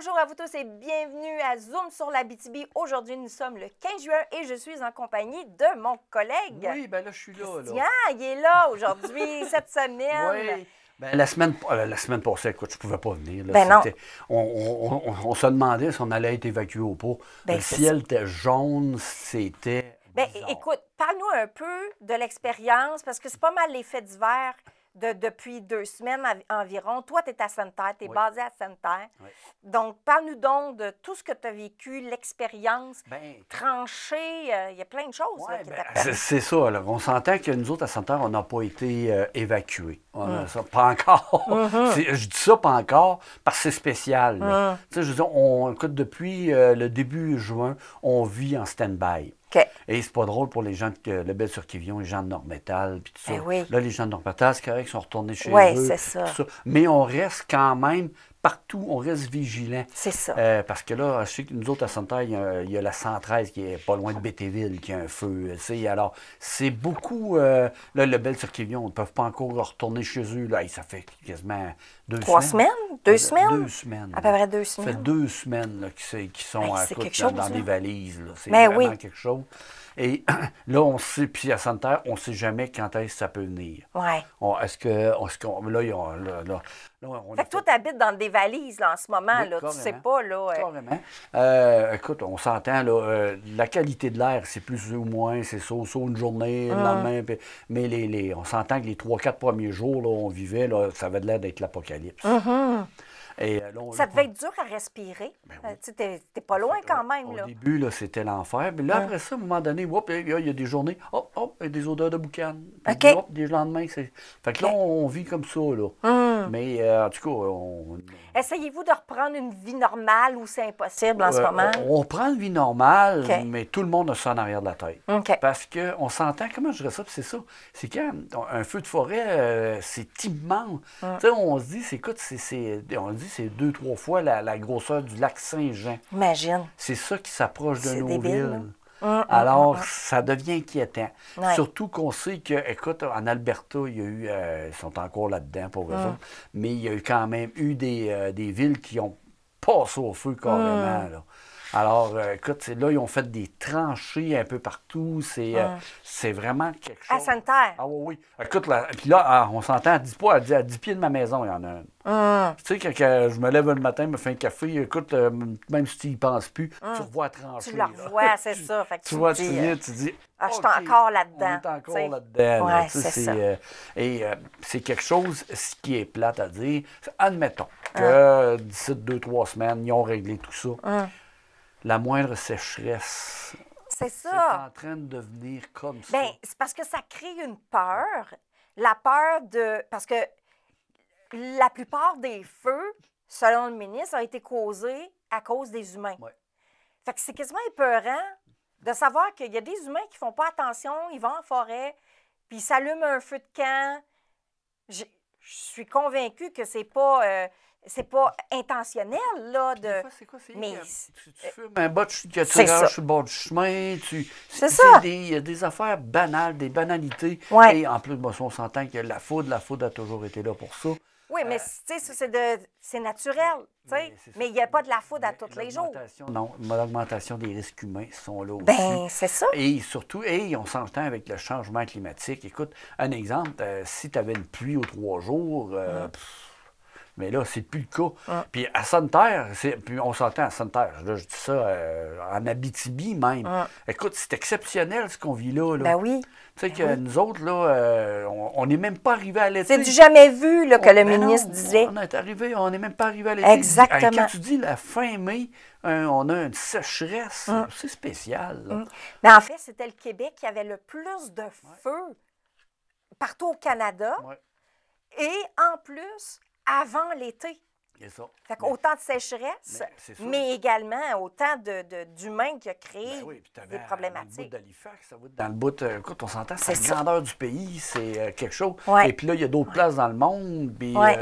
Bonjour à vous tous et bienvenue à Zoom sur l'Abitibi. Aujourd'hui, nous sommes le 15 juin et je suis en compagnie de mon collègue. Oui, bien là, je suis là. Christian, il est là aujourd'hui, cette semaine. Oui. Ben, la semaine passée, écoute, je ne pouvais pas venir. Là, Ben non. On se demandait si on allait être évacué ou pas. Ben, le ciel était jaune, c'était Ben, bizarre. écoute, parle-nous un peu de l'expérience parce que c'est pas mal les faits d'hiver depuis 2 semaines environ. Toi, tu es à Sainte-Terre, tu es Oui. basé à Sainte-Terre. Oui. Donc, parle-nous donc de tout ce que tu as vécu, l'expérience, Ben, tranchée, il y a plein de choses là, ouais, qui ben, t'appellent. c'est ça. Là. On s'entend que nous autres, à Sainte-Terre, on n'a pas été évacués. Ça, pas encore. Je dis ça pas encore parce que c'est spécial. Là. Tu sais, je veux dire, écoute, depuis le début juin, on vit en stand-by. OK. Et c'est pas drôle pour les gens de Lebel-sur-Quévillon, les gens de Nord-Métal, puis tout ça. Ben oui. Là, les gens de Nord-Métal, c'est correct, ils sont retournés chez Ouais, eux. c'est ça. tout Mais on reste quand même, partout, on reste vigilant. C'est ça. Parce que là, je sais que nous autres, à Sainte-Terre, il y a la 113 qui est pas loin de Bétéville, qui a un feu. Tu sais. Alors, c'est beaucoup... là, Lebel-sur-Quévillon, on ne peut pas encore retourner chez eux. Là, ça fait quasiment 2 3 semaines. semaines? 2 semaines? 2 semaines. À peu près 2 Ça fait semaines. 2 semaines là, qui sont Ben, à c'est côté, quelque chose, dans là. des valises. Là. C'est Ben vraiment oui. quelque chose. Et là, on sait, puis à Sainte-Terre, on ne sait jamais quand est-ce que ça peut venir. Ouais. On Fait que toi, tu habites dans des valises là, en ce moment. Oui, Là. Tu carrément. sais pas, là. Carrément. Écoute, on s'entend, là, la qualité de l'air, c'est plus ou moins, c'est ça une journée, le lendemain. Mais on s'entend que les 3-4 premiers jours, là, on vivait, là, ça avait l'air d'être l'apocalypse. Et, là, Ça devait être dur à respirer. Ben oui. Tu sais, t'es pas loin quand même, Au là. début, là, c'était l'enfer. Mais là, après ça, à un moment donné, il y a des journées, il y a des odeurs de boucan. Puis, OK. des lendemains, c'est... Fait que là, on vit comme ça, là. Mais en tout cas, Essayez-vous de reprendre une vie normale ou c'est impossible en ce moment? on prend une vie normale, OK. mais tout le monde a ça en arrière de la tête. OK. Parce qu'on s'entend, comment je dirais ça, puis c'est ça. C'est quand un feu de forêt, c'est immense. Tu sais, on se dit, on dit c'est 2-3 fois la grosseur du lac Saint-Jean. Imagine. C'est ça qui s'approche de C'est nos débile, villes. là. Alors, ça devient inquiétant. Ouais. Surtout qu'on sait que, écoute, en Alberta, il y a eu, ils sont encore là-dedans pour eux autres, mais il y a eu quand même eu des villes qui ont passé au feu carrément. Là. Alors, écoute, là, ils ont fait des tranchées un peu partout. C'est vraiment quelque chose. À Sainte-Terre. Ah oui, oui. Écoute, puis là, on s'entend à 10 pieds de ma maison, il y en a une. Tu sais, quand je me lève le matin, me fais un café, écoute, même si tu n'y penses plus, tu revois trancher. Tu le revois, c'est ça. Fait que Tu vois, tu dis, viens, tu dis. Ah, je suis OK, encore là-dedans. On est encore t'sais. là-dedans. là. Ouais, Tu sais, c'est ça. c'est quelque chose, ce qui est plate à dire. Admettons que d'ici 2-3 semaines, ils ont réglé tout ça. La moindre sécheresse, C'est c'est ça. en train de devenir comme ça. Bien, c'est parce que ça crée une peur. La peur de... Parce que la plupart des feux, selon le ministre, ont été causés à cause des humains. Ouais. Fait que c'est quasiment épeurant de savoir qu'il y a des humains qui font pas attention, ils vont en forêt, puis ils s'allument un feu de camp. Je suis convaincue que c'est pas intentionnel, là, Puis des fois, c'est quoi? Mais Tu fumes un bas, que tu c'est ça. rages sur le bord du chemin. C'est ça. Il y a des affaires banales, des banalités. Ouais. Et en plus, bon, on s'entend que la foudre a toujours été là pour ça. Oui, mais tu sais, ça, c'est naturel, tu sais. c'est ça. Mais il n'y a pas de la foudre à Mais tous les jours. Non, l'augmentation des risques humains sont là aussi. Ben, c'est ça. Et surtout, on s'entend avec le changement climatique. Écoute, un exemple, si tu avais une pluie aux 3 jours, mais là, c'est plus le cas. Puis à Sainte-Terre, puis on s'entend à Sainte-Terre, là, je dis ça en Abitibi même. Écoute, c'est exceptionnel ce qu'on vit là. Ben oui. Tu sais que nous autres, là, on n'est même pas arrivé à l'été. C'est du jamais vu là, que le Ben non, ministre disait. On n'est même pas arrivé à l'été. Exactement. Quand tu dis la fin mai, on a une sécheresse, c'est spécial. Là. Mais en fait, c'était le Québec qui avait le plus de feux partout au Canada. Ouais, Et en plus, avant l'été. c'est ça. Fait qu'autant de sécheresse, Mais c'est ça. mais également autant d'humains qui a créé Ben oui, puis t'avais des dans le problématiques. bout d'Halifax, dans le bout, écoute, on s'entend, c'est C'est la ça. grandeur du pays, c'est quelque chose. Ouais. Et puis là, il y a d'autres places dans le monde, puis Ouais.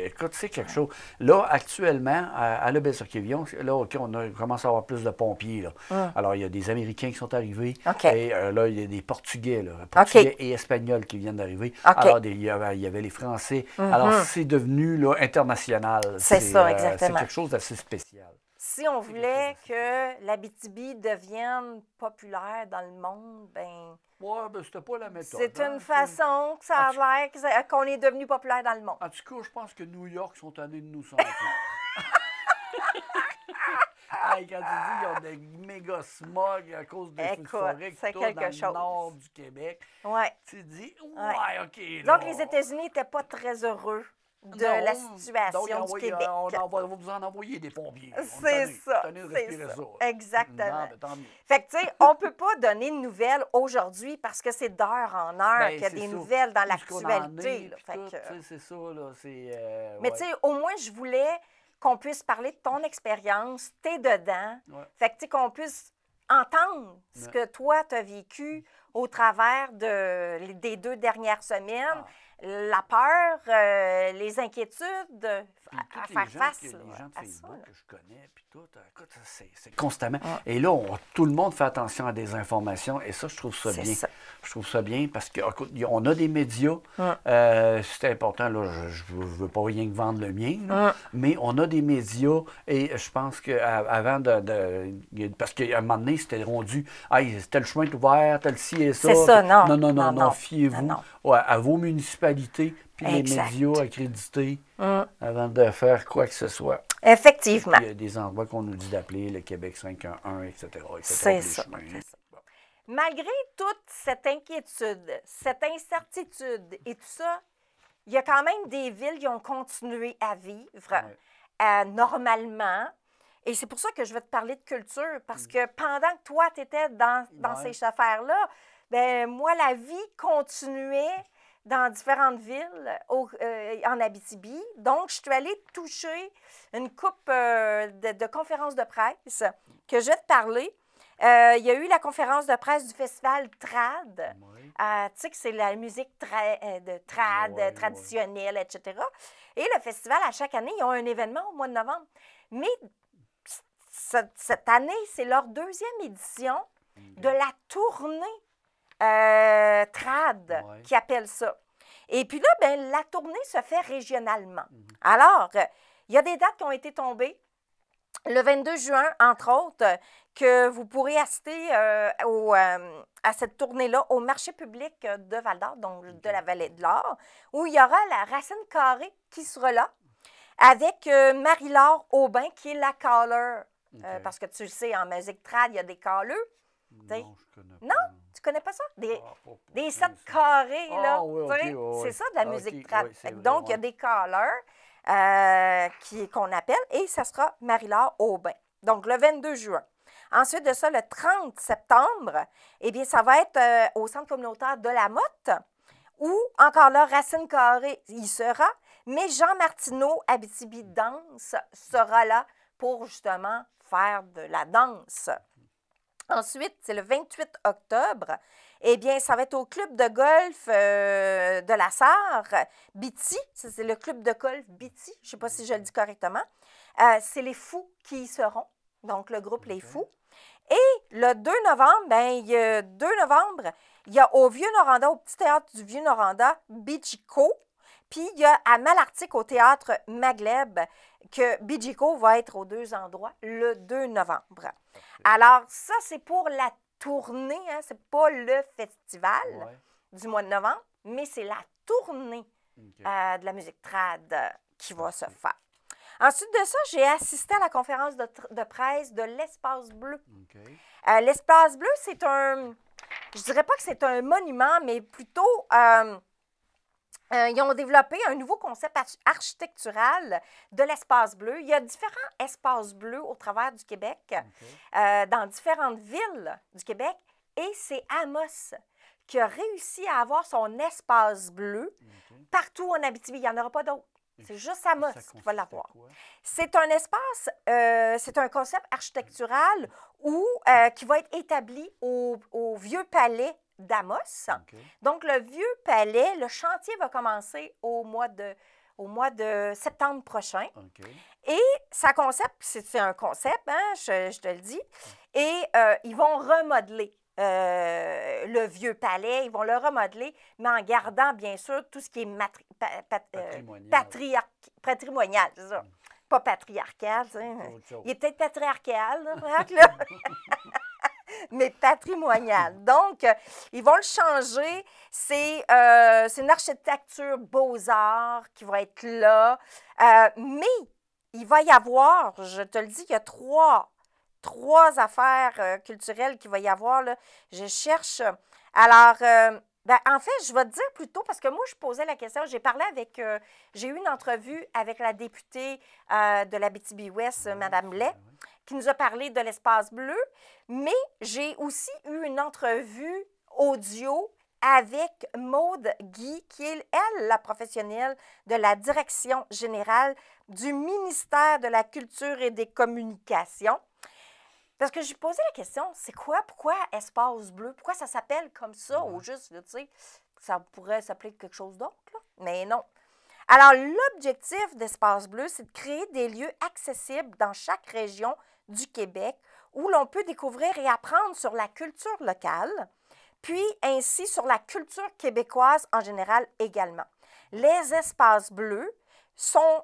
écoute, c'est quelque chose. Là, actuellement, à Lebel-sur-Quévillon, là, OK, on commence à avoir plus de pompiers, là. Alors, il y a des Américains qui sont arrivés, OK. et là, il y a des Portugais, là, Portugais et Espagnols qui viennent d'arriver. OK. Alors, il y avait les Français. Alors, c'est devenu, là, international. original. C'est ça, C'est exactement. quelque chose d'assez spécial. Si on voulait que l'Abitibi devienne populaire dans le monde, ben Ouais, ben c'était pas la méthode. c'est hein, une façon que ça a l'air qu'on est devenu populaire dans le monde. En tout cas, je pense que New York sont tannés de nous sentir. Hey, quand tu dis qu'il y a des méga smog à cause des feux de Écoute, forêt c'est qui tournent quelque dans chose. le nord du Québec, Ouais. tu te dis, Ouais. ouais, OK. Là. Donc, les États-Unis n'étaient pas très heureux de Non, la donc, situation du Québec. on va vous en envoyer des pompiers. C'est ça. Tannés de C'est respirer ça. ça. Exactement. Non, ben, tant mieux. Fait que, tu sais, on ne peut pas donner de nouvelles aujourd'hui parce que c'est d'heure en heure Ben, qu'il y a c'est des ça. nouvelles dans Tout ce qu'on en l'actualité. est, là. puis Fait tout, que- tu sais, c'est ça, là. Mais tu sais, au moins, je voulais qu'on puisse parler de ton expérience, t'es dedans. Ouais. Fait que, tu sais, qu'on puisse entendre ce Ouais. que toi, tu as vécu au travers des 2 dernières semaines, Ah. la peur, les inquiétudes Puis à tous faire les gens, face les gens de à ça. Facebook là. que je connais, puis tout, écoute, c'est constamment. Ah. Et là, tout le monde fait attention à des informations, et ça, je trouve ça C'est bien. ça. Je trouve ça bien parce qu'on a des médias, c'est important, là, je ne veux pas rien que vendre le mien, là, mais on a des médias, et je pense qu'avant parce qu'à un moment donné, c'était rendu, hey, tel chemin est ouvert, tel ci et ça. C'est ça, non. Non, fiez-vous Non. à vos municipalités, puis Exact. les médias accrédités, avant de faire quoi que ce soit. Effectivement. Il y a des endroits qu'on nous dit d'appeler, le Québec 511, etc. C'est les ça. chemins. C'est ça. Malgré toute cette inquiétude, cette incertitude et tout ça, il y a quand même des villes qui ont continué à vivre normalement. Et c'est pour ça que je vais te parler de culture, parce que pendant que toi, tu étais dans ces affaires-là, ben moi, la vie continuait dans différentes villes en Abitibi. Donc, je suis allée toucher une coupe de conférences de presse que je vais te parler. Il y a eu la conférence de presse du festival TRAD. Oui. Tu sais que c'est la musique de trad, traditionnelle, etc. Et le festival, à chaque année, ils ont un événement au mois de novembre. Mais cette année, c'est leur 2e édition de la tournée trad, qui appelle ça. Et puis là, ben, la tournée se fait régionalement. Alors, il y a des dates qui ont été tombées. Le 22 juin, entre autres, que vous pourrez assister à cette tournée-là au marché public de Val-d'Or, donc de la Vallée de l'Or, où il y aura la Racine Carrée qui sera là, avec Marie-Laure Aubin, qui est la caller. Parce que tu le sais, en musique trad, il y a des calleux. Non, je connais pas. Non? Tu connais pas ça? Des des 7 carrés, là. oui, tu sais, ok, c'est ça de la musique trad. oui, c'est vrai, Donc, il y a des callers qu'on appelle, et ça sera Marie-Laure Aubin. Donc, le 22 juin. Ensuite de ça, le 30 septembre, eh bien, ça va être au centre communautaire de la Motte, où, encore là, Racine Carrée y sera, mais Jean Martineau, Abitibi Danse, sera là pour, justement, faire de la danse. Ensuite, c'est le 28 octobre. Eh bien, ça va être au club de golf de la Sarre, Biti. C'est le club de golf Biti. Je ne sais pas si je le dis correctement. C'est les Fous qui y seront. Donc, le groupe Les Fous. Et le 2 novembre, il y a au Vieux-Noranda, au Petit Théâtre du Vieux-Noranda, Bijiko. Puis, il y a à Malartic, au Théâtre Maghleb, que Bijiko va être aux 2 endroits le 2 novembre. Alors, ça, c'est pour la tournée, hein? C'est pas le festival du mois de novembre, mais c'est la tournée de la musique trad qui va se faire. Ensuite de ça, j'ai assisté à la conférence de presse de l'Espace Bleu. L'Espace Bleu, c'est je dirais pas que c'est un monument, mais plutôt, ils ont développé un nouveau concept architectural de l'Espace Bleu. Il y a différents espaces bleus au travers du Québec, dans différentes villes du Québec, et c'est Amos qui a réussi à avoir son espace bleu partout en Abitibi. Il n'y en aura pas d'autres. C'est juste Amos qui va l'avoir. C'est un espace, c'est un concept architectural qui va être établi au Vieux Palais d'Amos. Donc, le Vieux Palais, le chantier va commencer au mois de septembre prochain. Et sa concept, c'est un concept, hein, je te le dis, et ils vont remodeler le vieux palais, ils vont le remodeler, mais en gardant, bien sûr, tout ce qui est patrimonial, c'est ça. Pas patriarcal, tu sais. Il est peut-être patriarcal, là, là. Mais patrimonial. Donc, ils vont le changer. C'est une architecture beaux-arts qui va être là. Mais il va y avoir, je te le dis, il y a trois affaires culturelles qu'il va y avoir, là. Je cherche. Alors, en fait, je vais te dire plutôt, parce que moi, je posais la question, j'ai eu une entrevue avec la députée de l'Abitibi-Ouest, Mme Lay, qui nous a parlé de l'espace bleu, mais j'ai aussi eu une entrevue audio avec Maude Guy, qui est, elle, la professionnelle de la Direction générale du ministère de la Culture et des Communications. Parce que j'ai posé la question, c'est quoi, pourquoi espace bleu? Pourquoi ça s'appelle comme ça, au juste, là, tu sais, ça pourrait s'appeler quelque chose d'autre, là, mais non. Alors, l'objectif d'Espace bleu, c'est de créer des lieux accessibles dans chaque région du Québec où l'on peut découvrir et apprendre sur la culture locale, puis ainsi sur la culture québécoise en général également. Les espaces bleus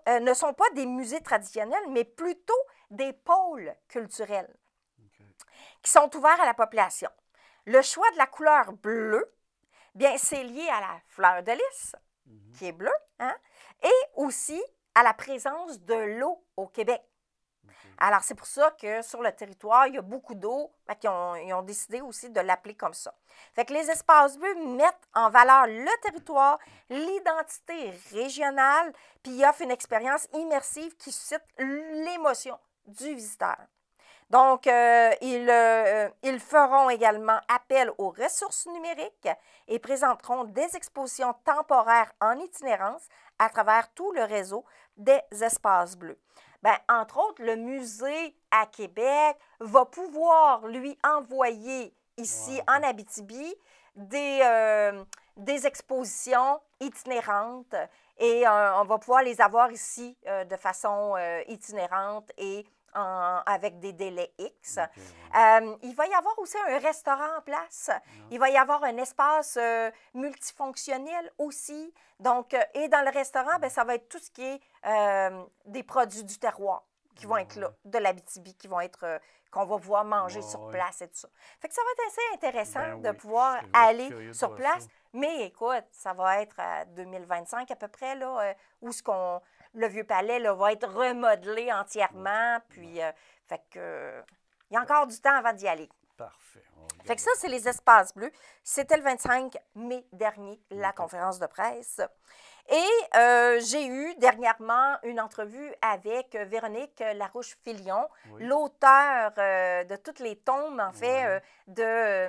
ne sont pas des musées traditionnels, mais plutôt des pôles culturels qui sont ouverts à la population. Le choix de la couleur bleue, bien, c'est lié à la fleur de lys, qui est bleue, hein, et aussi à la présence de l'eau au Québec. Alors, c'est pour ça que sur le territoire, il y a beaucoup d'eau, ils ont décidé aussi de l'appeler comme ça. Fait que les espaces bleus mettent en valeur le territoire, l'identité régionale, puis ils offrent une expérience immersive qui suscite l'émotion du visiteur. Donc, ils feront également appel aux ressources numériques et présenteront des expositions temporaires en itinérance à travers tout le réseau des espaces bleus. Bien, entre autres, le musée à Québec va pouvoir lui envoyer ici en Abitibi des expositions itinérantes et on va pouvoir les avoir ici de façon itinérante et avec des délais X. Il va y avoir aussi un restaurant en place. Il va y avoir un espace multifonctionnel aussi. Donc, et dans le restaurant, bien, ça va être tout ce qui est des produits du terroir qui vont être là, de l'Abitibi, qu'on va pouvoir manger sur place et tout ça. Fait que ça va être assez intéressant de pouvoir aller sur place. Mais écoute, ça va être à 2025 à peu près, là, où le Vieux Palais là, va être remodelé entièrement. Puis, fait que, il y a encore du temps avant d'y aller. Parfait. Fait que ça, c'est les espaces bleus. C'était le 25 mai dernier, la conférence de presse. Et j'ai eu dernièrement une entrevue avec Véronique Larouche-Filion, l'auteur de toutes les tomes, en fait, de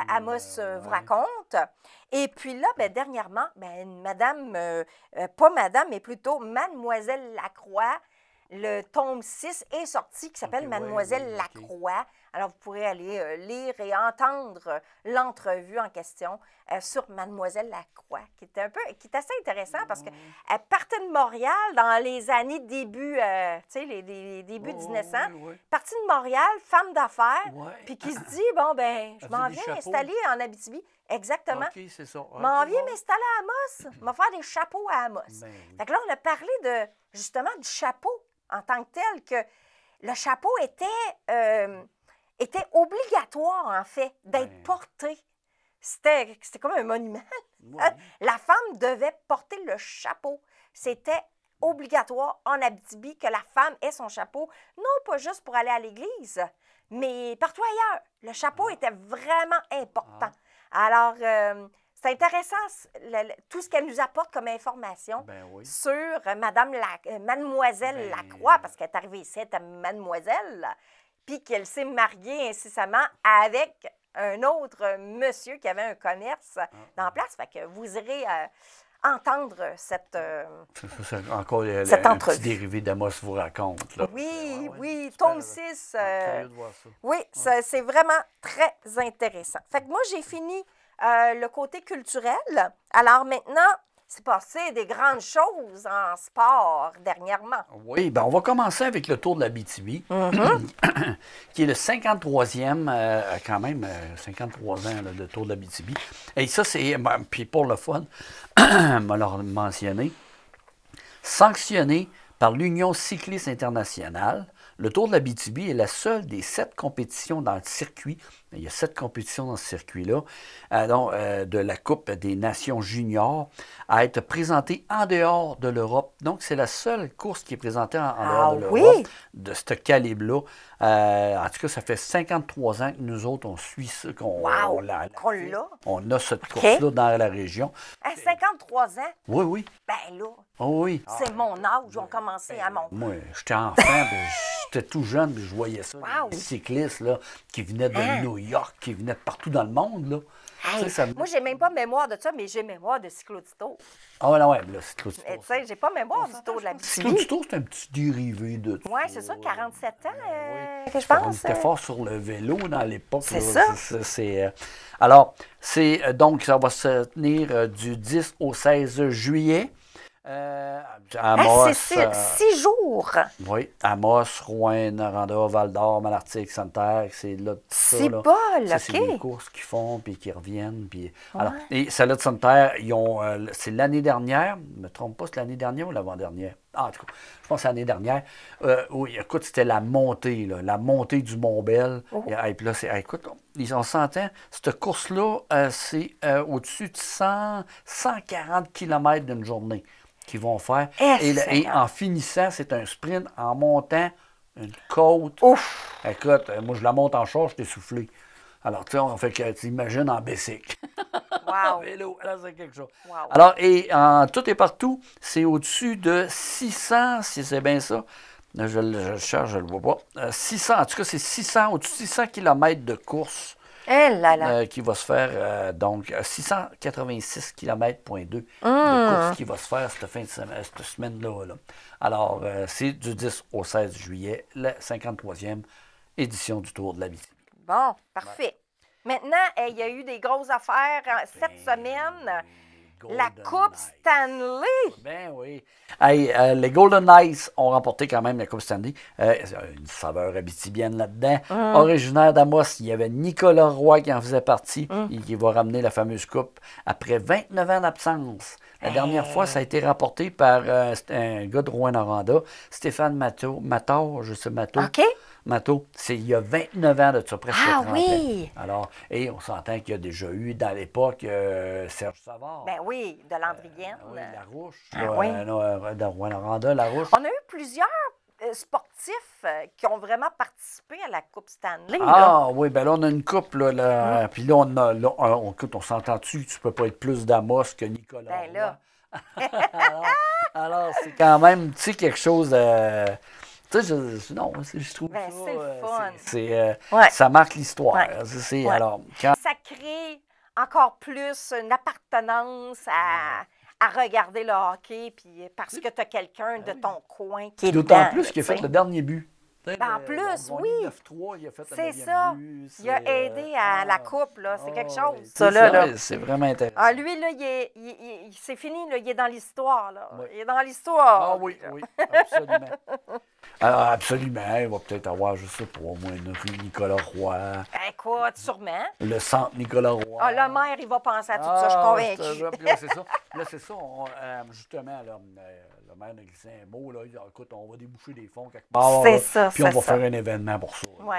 Amos vous raconte. Et puis là, bien, dernièrement, pas madame, mais plutôt Mademoiselle Lacroix, le tome 6 est sorti, qui s'appelle Mademoiselle Lacroix. Alors, vous pourrez aller lire et entendre l'entrevue en question sur Mademoiselle Lacroix, qui est assez intéressant parce qu'elle partait de Montréal dans les années début, tu sais, les débuts 1900, partie de Montréal, femme d'affaires, puis qui se dit, bon, ben, je m'en viens m'installer en Abitibi. Exactement. OK, c'est ça. Je m'en viens m'installer à Amos. Je vais faire des chapeaux à Amos. Fait que là, on a parlé justement du chapeau en tant que tel, que le chapeau était obligatoire, en fait, d'être porté. C'était comme un monument. La femme devait porter le chapeau. C'était obligatoire en Abitibi que la femme ait son chapeau, non pas juste pour aller à l'église, mais partout ailleurs. Le chapeau était vraiment important. Alors, c'est intéressant tout ce qu'elle nous apporte comme information sur Mademoiselle Lacroix, parce qu'elle est arrivée ici, elle était mademoiselle, puis qu'elle s'est mariée incessamment avec un autre monsieur qui avait un commerce dans la place. Fait que vous irez entendre cette encore cette un entrevue. petit dérivé d'Amos vous raconte. Là. Oui, tome 6. Curieux de voir ça. Oui, c'est vraiment très intéressant. Fait que moi, j'ai fini le côté culturel. Alors maintenant, s'est passé des grandes choses en sport dernièrement. Oui, ben on va commencer avec le Tour de l'Abitibi, qui est le 53e, quand même, 53 ans là, de Tour de l'Abitibi. Et ça, c'est, puis pour le fun, je vais leur mentionner, sanctionné par l'Union cycliste internationale. Le Tour de l'Abitibi est la seule des 7 compétitions dans le circuit. Il y a 7 compétitions dans ce circuit-là, de la Coupe des Nations juniors, à être présentée en dehors de l'Europe. Donc, c'est la seule course qui est présentée en dehors de l'Europe, de ce calibre-là. En tout cas, ça fait 53 ans que nous autres, on suit ça, qu'on on a cette course-là dans la région. À 53 ans? Oui, oui. Ben là, oui. c'est mon âge, on commençait à monter. Moi, j'étais enfant, j'étais tout jeune, puis je voyais ça. Les cyclistes là, qui venaient de New York, qui venaient de partout dans le monde. Là. Hey, moi, j'ai même pas mémoire de ça, mais j'ai mémoire de Cyclo-du-Tour. Ah non, ouais, là, Cyclo-du-Tour. Tu sais, j'ai pas mémoire du Tour de l'Abitibi. Cyclo-du-Tour, c'est un petit dérivé de Oui, c'est ça, 47 ans, que je pense. On était fort sur le vélo dans l'époque. C'est ça. Alors, donc, ça va se tenir du 10 au 16 juillet. C'est 6 jours. Oui, Amos, Rouyn, Noranda, Val-d'Or, Malartic, Santerre, c'est là. C'est bol, OK. C'est des courses qu'ils font puis qu'ils reviennent. Puis, alors, et celle-là de Santerre, c'est l'année dernière, je ne me trompe pas, c'est l'année dernière ou l'avant-dernière? En tout cas, je pense que c'est l'année dernière. Oui, écoute, c'était la montée du Mont-Bel. Et puis là, écoute, on s'entend, cette course-là, c'est au-dessus de 140 km d'une journée qu'ils vont faire. Et en finissant, c'est un sprint en montant une côte. Ouf! Écoute, moi, je la monte en charge, je t'ai soufflé. Alors, tu sais, on fait que tu imagines en bicycle. Wow! Vélo, là, c'est quelque chose. Wow. Alors, et en tout et partout, c'est au-dessus de 600, si c'est bien ça. Je le cherche, je ne le vois pas. 600, en tout cas, c'est 600, au-dessus de 600 km de course. Qui va se faire, donc, 686 km,2 de course qui va se faire cette semaine-là. Là. Alors, c'est du 10 au 16 juillet, la 53e édition du Tour de l'Abitibi. Bon, parfait. Maintenant, il y a eu des grosses affaires cette semaine. La Coupe Stanley. Ben oui. Hey, les Golden Knights ont remporté quand même la Coupe Stanley. Une saveur abitibienne là-dedans. Originaire d'Amos, il y avait Nicolas Roy qui en faisait partie et qui va ramener la fameuse coupe après 29 ans d'absence. La dernière fois, ça a été rapporté par un gars de Rouyn-Noranda, Stéphane Matot, je sais, Matot, c'est il y a 29 ans de ça, presque 30 ans. Alors, et on s'entend qu'il y a déjà eu, dans l'époque, Serge Savard. Ben oui, de Landrienne. Larouche. De Rouyn-Noranda, Larouche. On a eu plusieurs sportifs qui ont vraiment participé à la Coupe Stanley. Là. Oui, ben là, on a une coupe, là. Puis là, on s'entend-tu que tu peux pas être plus d'Amos que Nicolas Roy? Ben là. alors, c'est quand même, tu sais, quelque chose de... Tu sais, je trouve ça... c'est le fun. Ça marque l'histoire. Ouais. Alors, ça crée encore plus une appartenance à regarder le hockey, puis parce que tu as quelqu'un de ton coin qui est d'autant plus qu'il a fait le dernier but. En plus, oui. 9-3, il a fait c'est ça. But, il a aidé à la coupe, là. C'est quelque chose. C'est vraiment intéressant. Lui, là, c'est fini, là. Il est dans l'histoire, là. Oui. Il est dans l'histoire. Oui, absolument. Absolument. Il va peut-être avoir, je sais pas, au moins une rue Nicolas Roy. Écoute, sûrement. Le centre Nicolas Roy. Le maire, il va penser à tout ça, je suis convaincue. Là, c'est ça. Justement, le maire a glissé un mot, là. Écoute, on va déboucher des fonds quelque part. C'est ça. Puis on va faire un événement pour ça. Oui.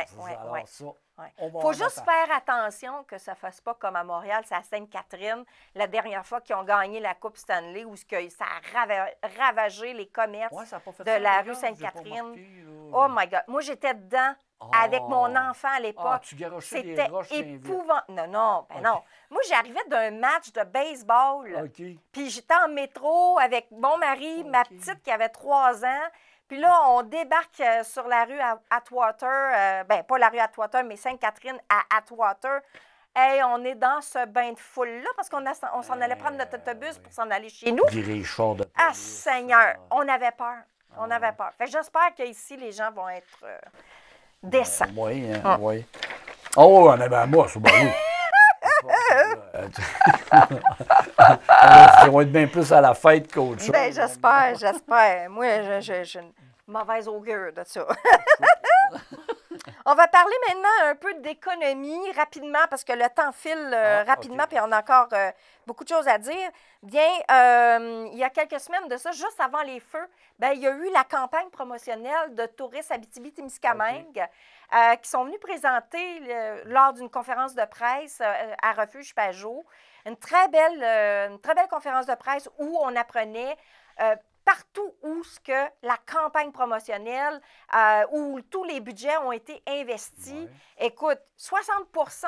Il faut juste faire attention que ça ne fasse pas comme à Montréal, c'est à Sainte-Catherine, la dernière fois qu'ils ont gagné la Coupe Stanley, où ça a ravagé les commerces de la rue Sainte-Catherine. Oh my God! Moi, j'étais dedans avec mon enfant à l'époque. C'était épouvantable. Non. Moi, j'arrivais d'un match de baseball. Puis j'étais en métro avec mon mari, ma petite qui avait 3 ans. Puis là, on débarque sur la rue Atwater, pas la rue Atwater, mais Sainte-Catherine à Atwater. Et on est dans ce bain de foule-là parce qu'on s'en allait prendre notre autobus pour s'en aller chez nous. Seigneur, on avait peur. On avait peur. Fait que j'espère qu'ici, les gens vont être décents. Oui. Oh, on avait à moi, ça, oui. Ils vont être bien plus à la fête qu'autre chose. Ben, j'espère. Moi, j'ai une mauvaise augure de ça. On va parler maintenant un peu d'économie rapidement parce que le temps file rapidement puis on a encore beaucoup de choses à dire. Bien, il y a quelques semaines de ça, juste avant les feux, bien, il y a eu la campagne promotionnelle de Tourisme Abitibi-Témiscamingue qui sont venus présenter lors d'une conférence de presse à Refuge Pajot. Une très belle conférence de presse où on apprenait partout où ce que la campagne promotionnelle, où tous les budgets ont été investis. Ouais. Écoute, 60%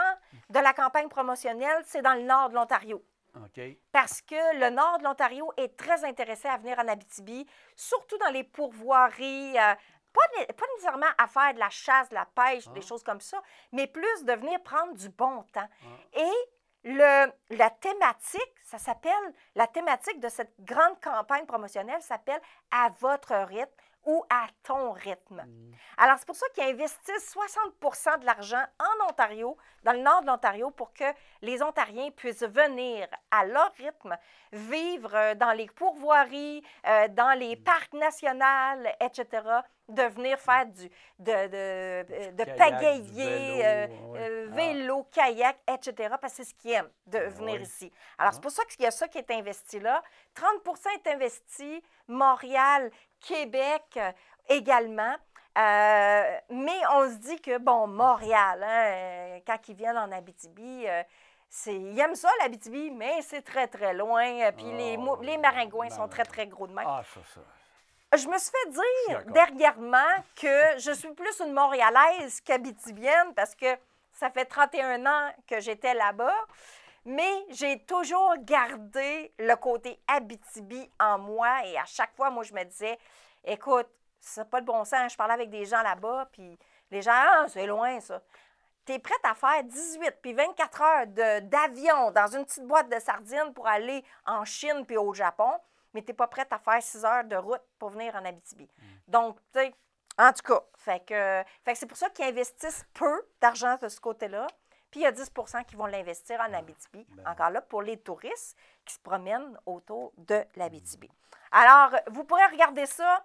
de la campagne promotionnelle, c'est dans le nord de l'Ontario. Okay. Parce que le nord de l'Ontario est très intéressé à venir en Abitibi, surtout dans les pourvoiries, pas nécessairement à faire de la chasse, de la pêche, des choses comme ça, mais plus de venir prendre du bon temps. Et la thématique, la thématique de cette grande campagne promotionnelle s'appelle « À votre rythme » ou « À ton rythme ». Alors, c'est pour ça qu'ils investissent 60% de l'argent en Ontario, dans le nord de l'Ontario, pour que les Ontariens puissent venir à leur rythme, vivre dans les pourvoiries, dans les parcs nationaux, etc., de venir faire de pagayer, vélo, kayak, etc., parce que c'est ce qu'ils aiment, de venir ici. Alors, c'est pour ça qu'il y a ça qui est investi là. 30% est investi, Montréal, Québec également. Mais on se dit que, bon, Montréal, hein, quand ils viennent en Abitibi, ils aiment ça, l'Abitibi, mais c'est très, très loin. Puis les maringouins sont très, très gros de même. Ah, ça. Je me suis fait dire dernièrement que je suis plus une Montréalaise qu'Abitibienne parce que ça fait 31 ans que j'étais là-bas, mais j'ai toujours gardé le côté Abitibi en moi et à chaque fois, moi, je me disais, écoute, c'est pas de bon sens. Je parlais avec des gens là-bas, puis les gens, ah, c'est loin, ça. Tu es prête à faire 18 puis 24 heures d'avion dans une petite boîte de sardines pour aller en Chine puis au Japon, mais tu n'es pas prête à faire 6 heures de route pour venir en Abitibi. Donc, tu sais, en tout cas, fait que c'est pour ça qu'ils investissent peu d'argent de ce côté-là. Puis il y a 10 qui vont l'investir en Abitibi, encore là, pour les touristes qui se promènent autour de l'Abitibi. Alors, vous pourrez regarder ça.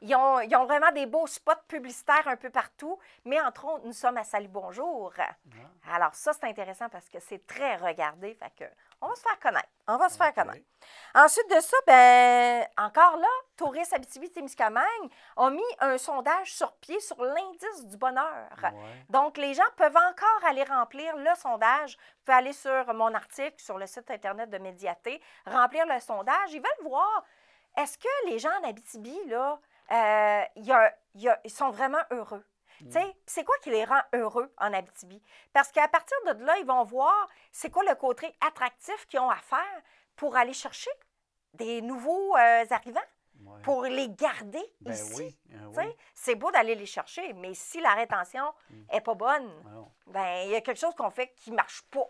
Ils ont vraiment des beaux spots publicitaires un peu partout, mais entre autres, nous sommes à Salut Bonjour. Alors ça, c'est intéressant parce que c'est très regardé, fait que on va se faire connaître. Ensuite de ça, ben encore là, Tourisme Abitibi-Témiscamingue ont mis un sondage sur pied sur l'indice du bonheur. Donc, les gens peuvent encore aller remplir le sondage. Vous pouvez aller sur mon article, sur le site Internet de Médiaté, remplir le sondage. Ils veulent voir, est-ce que les gens en Abitibi, là, ils sont vraiment heureux? C'est quoi qui les rend heureux en Abitibi? Parce qu'à partir de là, ils vont voir c'est quoi le côté attractif qu'ils ont à faire pour aller chercher des nouveaux arrivants, pour les garder ici. C'est beau d'aller les chercher, mais si la rétention n'est pas bonne, ben il y a quelque chose qu'on fait qui ne marche pas.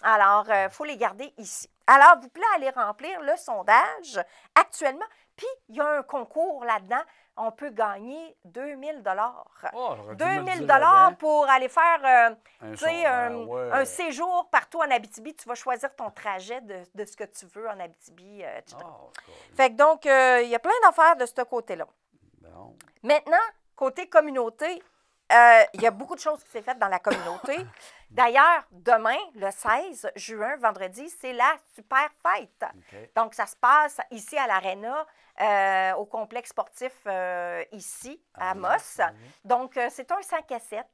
Alors, il faut les garder ici. Alors, vous pouvez aller remplir le sondage actuellement. Puis, il y a un concours là-dedans. On peut gagner 2000 $. 2000 $ pour aller faire un séjour partout en Abitibi. Tu vas choisir ton trajet de ce que tu veux en Abitibi, etc. Fait que donc, il y a plein d'affaires de ce côté-là. Maintenant, côté communauté, il y a beaucoup de choses qui s'est faites dans la communauté. D'ailleurs, demain, le 16 juin, vendredi, c'est la super fête. Donc, ça se passe ici à l'Arena, au complexe sportif ici, à Amos. Donc, c'est un 5 à 7.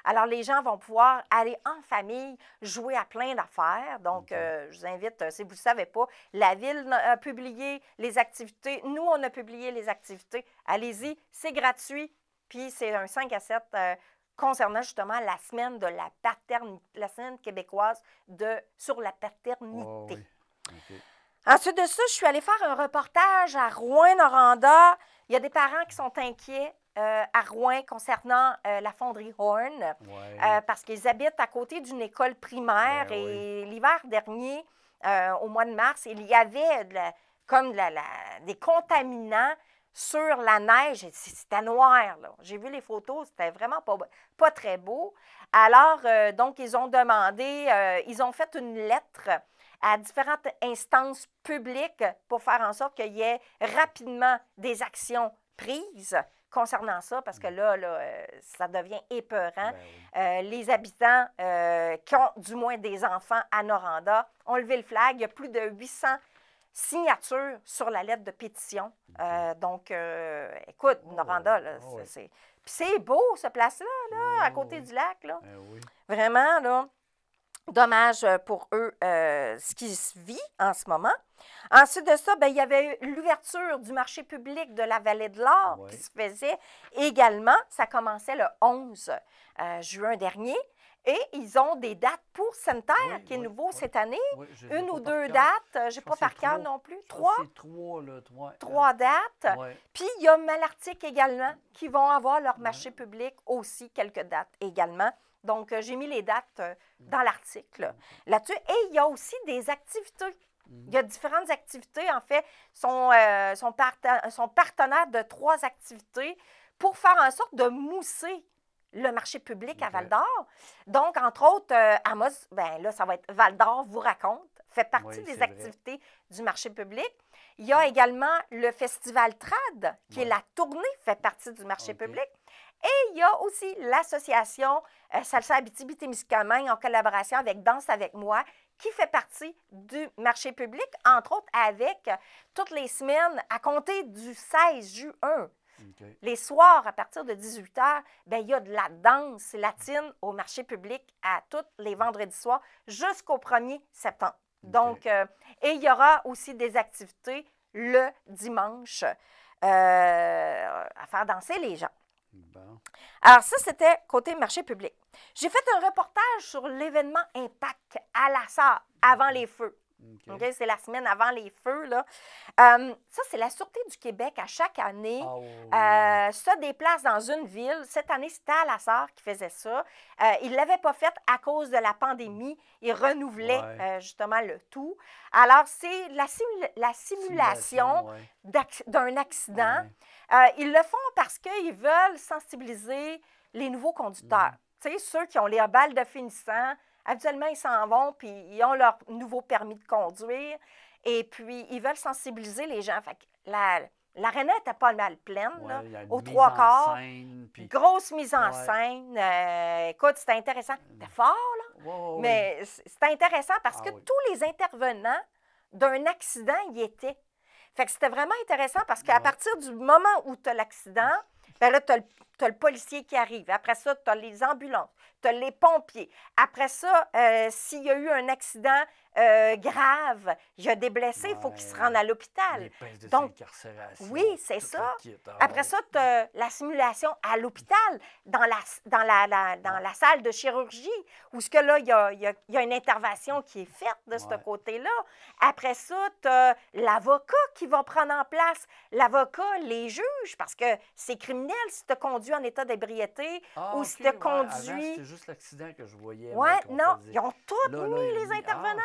Alors, les gens vont pouvoir aller en famille, jouer à plein d'affaires. Donc, je vous invite, si vous ne le savez pas, la Ville a publié les activités. Nous, on a publié les activités. Allez-y, c'est gratuit. Puis, c'est un 5 à 7 concernant justement la semaine de la paternité, la semaine québécoise sur la paternité. Ensuite de ça, je suis allée faire un reportage à Rouyn-Noranda. Il y a des parents qui sont inquiets à Rouyn concernant la fonderie Horn parce qu'ils habitent à côté d'une école primaire et l'hiver dernier, au mois de mars, il y avait des contaminants sur la neige. C'était noir, là. J'ai vu les photos, c'était vraiment pas très beau. Alors, donc, ils ont demandé, ils ont fait une lettre à différentes instances publiques pour faire en sorte qu'il y ait rapidement des actions prises concernant ça, parce que là, ça devient épeurant. Ben oui. Les habitants qui ont du moins des enfants à Noranda ont levé le flag. Il y a plus de 800 signatures sur la lettre de pétition. Donc, écoute, Noranda, là, c'est... Puis c'est beau, ce place-là, là, à côté du lac, là. Ben oui. Vraiment, là, dommage pour eux ce qui se vit en ce moment. Ensuite de ça, bien, il y avait l'ouverture du marché public de la Vallée de l'Or qui se faisait également. Ça commençait le 11 juin dernier. Et ils ont des dates pour Sainte-Terre, qui est nouveau cette année. Une ou deux dates. Je n'ai pas par cœur non plus. Trois? C'est trois, là. Trois dates. Puis, il y a Malartic également, qui vont avoir leur marché public aussi, quelques dates également. Donc, j'ai mis les dates dans l'article là-dessus. Et il y a aussi des activités. Il y a différentes activités. En fait, sont partenaires de 3 activités pour faire en sorte de mousser le marché public à Val-d'Or. Donc, entre autres, Amos, bien là, ça va être Val-d'Or vous raconte, fait partie des activités du marché public. Il y a également le Festival Trad, qui est la tournée, fait partie du marché public. Et il y a aussi l'association Salsa Abitibi-Témiscamingue en collaboration avec Danse avec moi, qui fait partie du marché public, entre autres avec toutes les semaines à compter du 16 juin. Les soirs, à partir de 18h, bien, il y a de la danse latine au marché public à tous les vendredis soirs jusqu'au 1er septembre. Donc, et il y aura aussi des activités le dimanche à faire danser les gens. Bon. Alors, ça, c'était côté marché public. J'ai fait un reportage sur l'événement Impact à la Sarre avant les feux. C'est la semaine avant les feux, là. Ça, c'est la Sûreté du Québec à chaque année se déplace dans une ville. Cette année, c'était à la Sarre qui faisait ça. Ils ne l'avaient pas fait à cause de la pandémie. Ils renouvelaient justement le tout. Alors, c'est la simulation d'un accident. Ils le font parce qu'ils veulent sensibiliser les nouveaux conducteurs. Tu sais, ceux qui ont les balles de finissant, habituellement, ils s'en vont, puis ils ont leur nouveau permis de conduire. Et puis, ils veulent sensibiliser les gens. Fait que l'aréna n'était pas mal pleine, là, aux 3 quarts. Grosse mise en scène. Écoute, c'était intéressant. C'était fort, là. Mais c'était intéressant parce que tous les intervenants d'un accident y étaient. Fait que c'était vraiment intéressant parce qu'à partir du moment où tu as l'accident, bien là, tu as le policier qui arrive. Après ça, tu as les ambulances, tu as les pompiers. Après ça, s'il y a eu un accident grave, il y a des blessés, il faut qu'ils se rendent à l'hôpital. Les pinces de Donc, incarcération. oui, c'est ça. Après ça, tu as la simulation à l'hôpital, dans la salle de chirurgie, où ce que là, il y a une intervention qui est faite de ce côté-là. Après ça, tu as l'avocat qui va prendre en place. L'avocat, les juges, parce que c'est criminel si tu as conduit en état d'ébriété ou si tu as conduit... C'était juste l'accident que je voyais. Oui, non, ils ont tous mis les intervenants.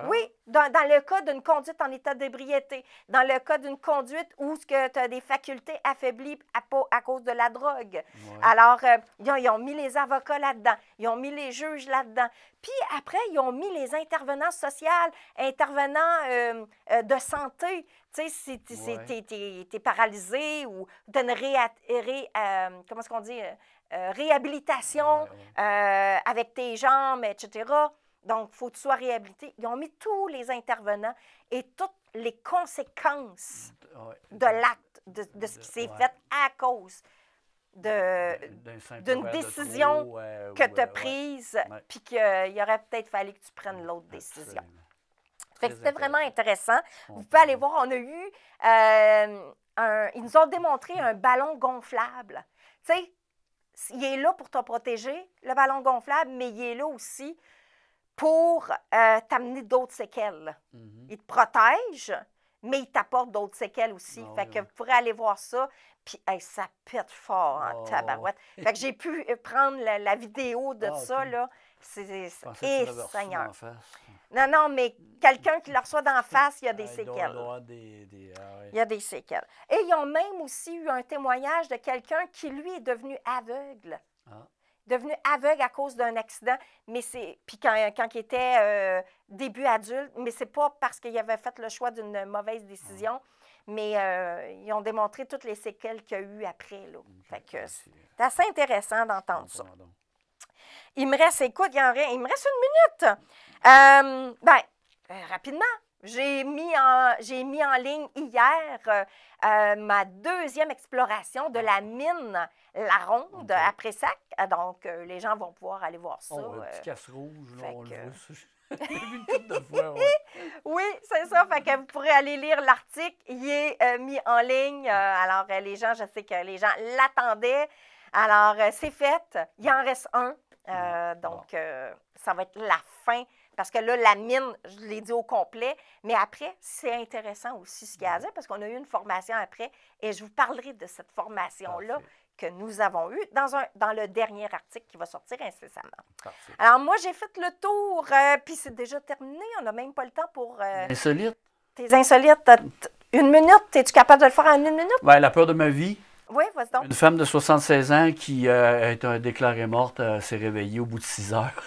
Oui, dans le cas d'une conduite en état d'ébriété, dans le cas d'une conduite où tu as des facultés affaiblies à cause de la drogue. Alors, ils ont mis les avocats là-dedans, ils ont mis les juges là-dedans. Puis après, ils ont mis les intervenants sociaux, intervenants de santé. Tu sais, si tu es paralysé ou tu as une comment est-ce qu'on dit? Réhabilitation avec tes jambes, etc. Donc, il faut que tu sois réhabilité. Ils ont mis tous les intervenants et toutes les conséquences de l'acte, de ce qui s'est fait à cause d'une décision que tu as prise, puis qu'il aurait peut-être fallu que tu prennes l'autre décision. Fait que c'était vraiment intéressant. Vous pouvez aller voir, on a eu, ils nous ont démontré un ballon gonflable. Tu sais, il est là pour te protéger, le ballon gonflable, mais il est là aussi pour t'amener d'autres séquelles. Il te protège, mais il t'apporte d'autres séquelles aussi. Fait que vous pourrez aller voir ça. Puis ça pète fort en tabarouette. Fait que j'ai pu prendre la vidéo de ça, là. C'est Seigneur. Non, non, mais quelqu'un qui le reçoit d'en face, il y a des Il doit séquelles. avoir ouais. Il y a des séquelles. Et ils ont même aussi eu un témoignage de quelqu'un qui, lui, est devenu aveugle. Ah. Devenu aveugle à cause d'un accident, mais c'est. Puis quand il était début adulte, mais c'est pas parce qu'il avait fait le choix d'une mauvaise décision, mais ils ont démontré toutes les séquelles qu'il y a eu après. Là. Fait que c'est assez intéressant d'entendre ça. Il me reste, écoute, il me reste 1 minute. Rapidement, j'ai mis en ligne hier ma 2e exploration de la mine La Ronde à Pressac. Donc, les gens vont pouvoir aller voir ça. Oh, un petit casse-rouge, là, on le voit. J'ai vu une couple de fois, ouais. Oui, c'est ça. Fait que vous pourrez aller lire l'article. Il est mis en ligne. Alors, les gens, je sais que les gens l'attendaient. Alors, c'est fait. Il en reste un. Donc, ça va être la fin. Parce que là, la mine, je l'ai dit au complet. Mais après, c'est intéressant aussi ce qu'il y a à dire parce qu'on a eu une formation après. Et je vous parlerai de cette formation-là. Parfait. Que nous avons eu dans le dernier article qui va sortir incessamment. Parfait. Alors, moi, j'ai fait le tour, puis c'est déjà terminé. On n'a même pas le temps pour... Insolite? Tes insolites. 1 minute, es-tu capable de le faire en 1 minute? Ben, la peur de ma vie. Oui, vas-y donc. Une femme de 76 ans qui a été déclarée morte s'est réveillée au bout de 6 heures.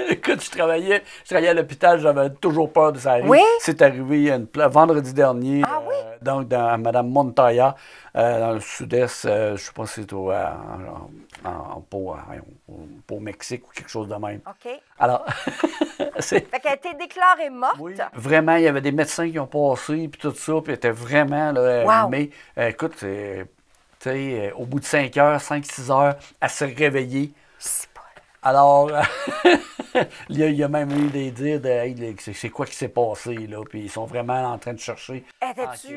Écoute, je travaillais à l'hôpital, j'avais toujours peur de ça arriver. Oui? C'est arrivé vendredi dernier, Ah oui? donc à Mme Montoya, dans le sud-est, je ne sais pas si c'est au Mexique ou quelque chose de même. OK. Alors, Fait qu'elle a été déclarée morte. oui, vraiment, il y avait des médecins qui ont passé, puis tout ça, puis elle était vraiment là, Wow. mais écoute, tu sais, au bout de 5 heures, 5-6 heures, elle s'est réveillée. C'est pas... Alors, il y a même eu des dires de hey, c'est quoi qui s'est passé, là, puis ils sont vraiment en train de chercher. Étais-tu,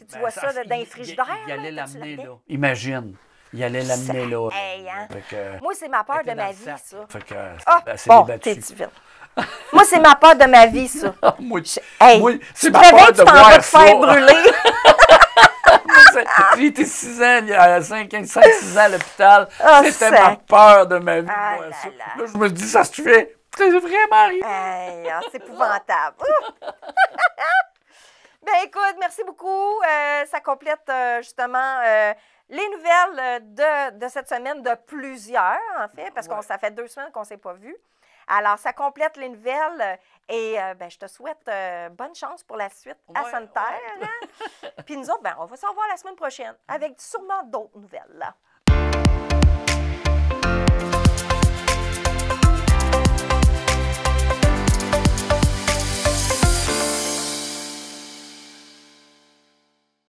tu vois ça dans les frigidaires? Il allait là, l'amener, là. là. Imagine, il allait l'amener, là. Hey, hein? Fait que, Moi, c'est ma peur était de dans ma le vie, sac. ça. Fait que, Ah, c'est bon, débattu. t'es divine. Moi, c'est ma peur de ma vie, ça. Moi, Hey, moi, c'est tu ma te réveilles, peur tu de t'en vas voir te faire ça. brûler. J'ai été 6 ans, il y a 5-6 ans à l'hôpital. Ah, C'était ça. ma peur de ma vie. Ah moi, là ça. là. Là, je me dis, ça se fait. C'est vraiment arrivé. Hey, c'est épouvantable. Ben écoute, merci beaucoup. Ça complète justement les nouvelles de cette semaine, de plusieurs, en fait, parce que ça fait 2 semaines qu'on ne s'est pas vus. Alors, ça complète les nouvelles et je te souhaite bonne chance pour la suite à Santerre. Hein? Puis nous autres, on va se revoir la semaine prochaine avec sûrement d'autres nouvelles. Là.